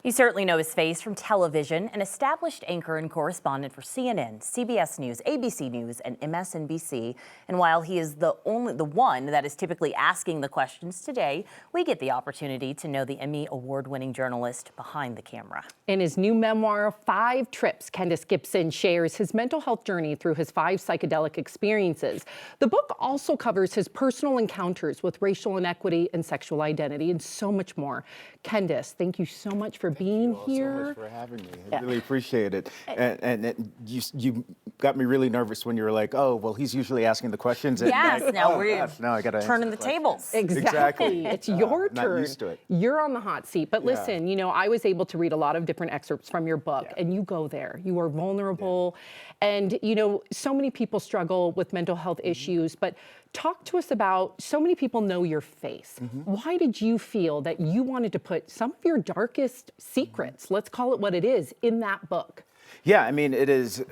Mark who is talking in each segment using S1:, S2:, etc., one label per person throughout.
S1: You certainly know his face from television, an established anchor and correspondent for CNN, CBS News, ABC News, and MSNBC. And while he is the one that is typically asking the questions today, we get the opportunity to know the Emmy award-winning journalist behind the camera.
S2: In his new memoir, 5 Trips, Kendis Gibson shares his mental health journey through his 5 psychedelic experiences. The book also covers his personal encounters with racial inequity and sexual identity and so much more. Kendis, thank you so much for being here.
S3: Thank you all so much for having me. I really appreciate it. And you got me really nervous when you were like, oh, well, he's usually asking the questions. And
S1: yes,
S3: like,
S1: now
S3: oh,
S1: we're
S3: gosh, now I gotta
S1: turning the tables.
S2: Exactly. It's your turn.
S3: Not used to it.
S2: You're on the hot seat. But listen, you know, I was able to read a lot of different excerpts from your book, and you go there. You are vulnerable. And, you know, so many people struggle with mental health issues, but talk to us about, so many people know your face. Why did you feel that you wanted to put some of your darkest secrets, let's call it what it is, in that book?
S3: Yeah, I mean, it is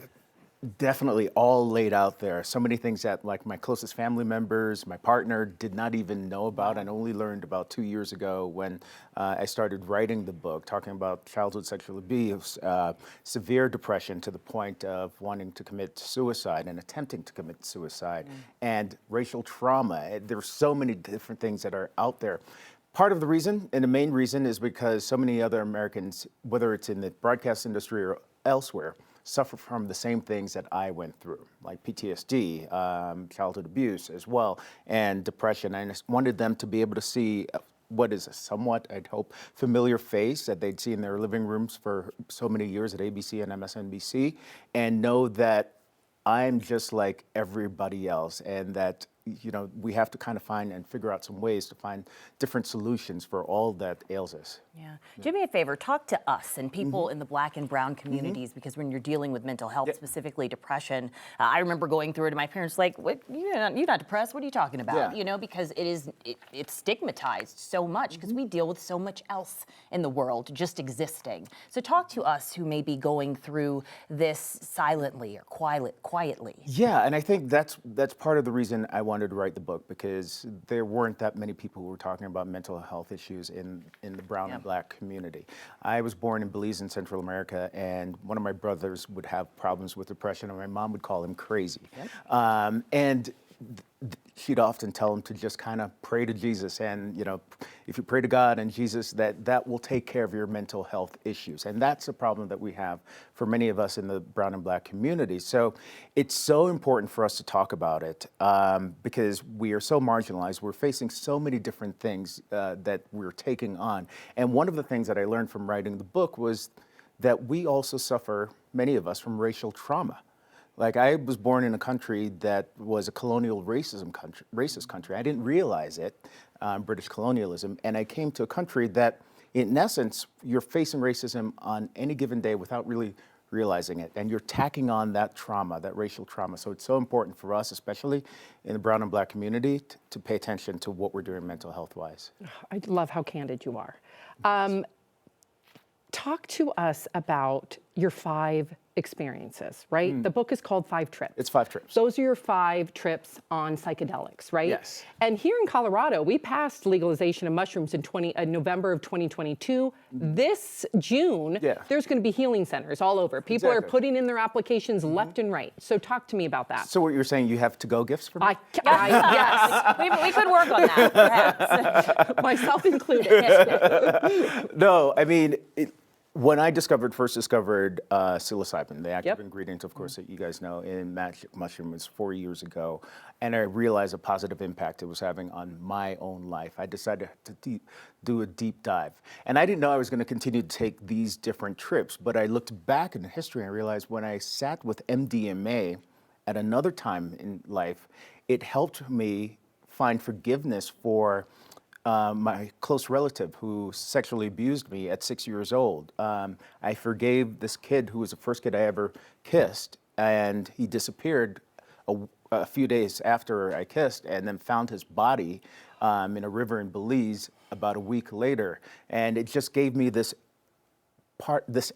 S3: definitely all laid out there. So many things that like my closest family members, my partner did not even know about and only learned about 2 years ago when I started writing the book, talking about childhood sexual abuse, severe depression to the point of wanting to commit suicide and attempting to commit suicide, and racial trauma. There's so many different things that are out there. Part of the reason, and the main reason, is because so many other Americans, whether it's in the broadcast industry or elsewhere, suffer from the same things that I went through, like PTSD, childhood abuse as well, and depression. I just wanted them to be able to see what is a somewhat, I'd hope, familiar face that they'd see in their living rooms for so many years at ABC and MSNBC, and know that I'm just like everybody else, and that, you know, we have to kind of find and figure out some ways to find different solutions for all that ails us.
S1: Yeah. Do me a favor, talk to us and people in the Black and brown communities, because when you're dealing with mental health, specifically depression, I remember going through it and my parents like, what, you're not depressed, what are you talking about? You know, because it's stigmatized so much because we deal with so much else in the world just existing. So talk to us who may be going through this silently or quietly.
S3: Yeah, and I think that's part of the reason I wanted to write the book, because there weren't that many people who were talking about mental health issues in the brown and Black community. I was born in Belize in Central America, and one of my brothers would have problems with depression, and my mom would call him crazy. And she'd often tell him to just kind of pray to Jesus, and, you know, if you pray to God and Jesus, that will take care of your mental health issues. And that's a problem that we have for many of us in the brown and Black community. So it's so important for us to talk about it, because we are so marginalized. We're facing so many different things that we're taking on. And one of the things that I learned from writing the book was that we also suffer, many of us, from racial trauma. Like, I was born in a country that was a colonial racist country. I didn't realize it, British colonialism, and I came to a country that, in essence, you're facing racism on any given day without really realizing it, and you're tacking on that trauma, that racial trauma. So it's so important for us, especially in the brown and Black community, to pay attention to what we're doing mental health-wise.
S2: I love how candid you are. Talk to us about your 5 experiences, right? The book is called 5 Trips.
S3: It's 5 trips.
S2: Those are your 5 trips on psychedelics, right?
S3: Yes.
S2: And here in Colorado, we passed legalization of mushrooms in November of 2022. This June, there's going to be healing centers all over. People are putting in their applications left and right. So talk to me about that.
S3: So what you're saying, you have to-go gifts for me?
S2: Yes.
S1: we could work on that, perhaps.
S2: Myself included.
S3: No, I mean, when I first discovered psilocybin, the active ingredient, of course, that you guys know, in magic mushroom, was 4 years ago, and I realized a positive impact it was having on my own life. I decided to do a deep dive. And I didn't know I was going to continue to take these different trips, but I looked back in history and I realized when I sat with MDMA at another time in life, it helped me find forgiveness for my close relative who sexually abused me at 6 years old. I forgave this kid who was the first kid I ever kissed, and he disappeared a few days after I kissed, and then found his body in a river in Belize about a week later. And it just gave me this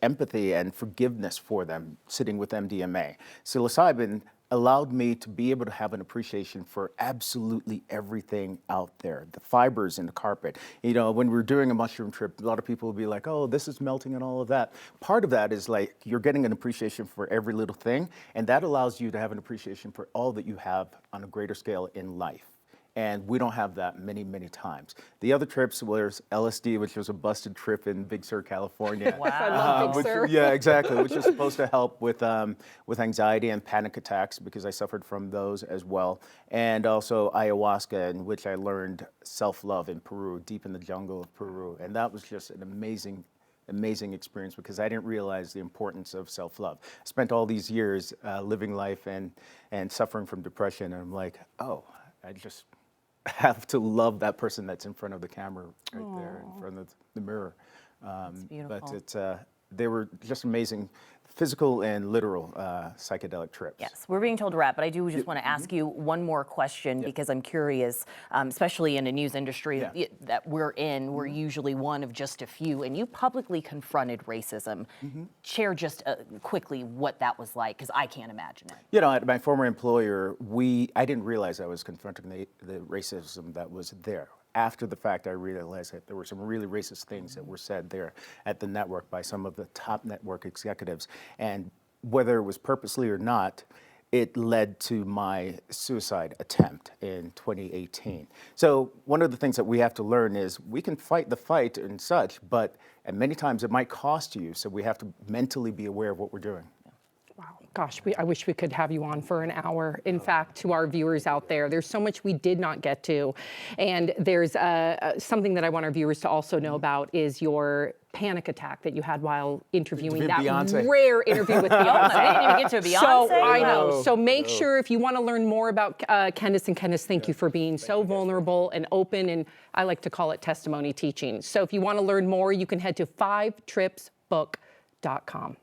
S3: empathy and forgiveness for them sitting with MDMA. Psilocybin allowed me to be able to have an appreciation for absolutely everything out there, the fibers in the carpet. You know, when we're doing a mushroom trip, a lot of people will be like, oh, this is melting and all of that. Part of that is like you're getting an appreciation for every little thing, and that allows you to have an appreciation for all that you have on a greater scale in life. And we don't have that many, many times. The other trips was LSD, which was a busted trip in Big Sur, California.
S1: Wow.
S2: I love Big Sur.
S3: Yeah, exactly, which is supposed to help with anxiety and panic attacks because I suffered from those as well. And also ayahuasca, in which I learned self-love in Peru, deep in the jungle of Peru. And that was just an amazing experience because I didn't realize the importance of self-love. I spent all these years living life and suffering from depression, and I'm like, oh, I just have to love that person that's in front of the camera right there in front of the mirror.
S1: Beautiful.
S3: But they were just amazing physical and literal psychedelic trips.
S1: Yes, we're being told to wrap, but I do just want to ask you one more question because I'm curious, especially in a news industry that we're in, we're usually one of just a few, and you publicly confronted racism. Share just quickly what that was like, because I can't imagine it.
S3: You know, at my former employer, I didn't realize I was confronting the racism that was there. After the fact, I realized that there were some really racist things that were said there at the network by some of the top network executives. And whether it was purposely or not, it led to my suicide attempt in 2018. So one of the things that we have to learn is we can fight the fight and such, but and many times it might cost you. So we have to mentally be aware of what we're doing.
S2: Wow, gosh, I wish we could have you on for an hour. In fact, to our viewers out there, there's so much we did not get to. And there's something that I want our viewers to also know about is your panic attack that you had while interviewing that
S3: Beyonce.
S2: rare interview with Beyonce.
S1: I didn't even get to a Beyonce.
S2: So I know. So make sure if you want to learn more about Kendis, and Kendis, thank you for being so vulnerable and open, and I like to call it testimony teaching. So if you want to learn more, you can head to 5tripsbook.com.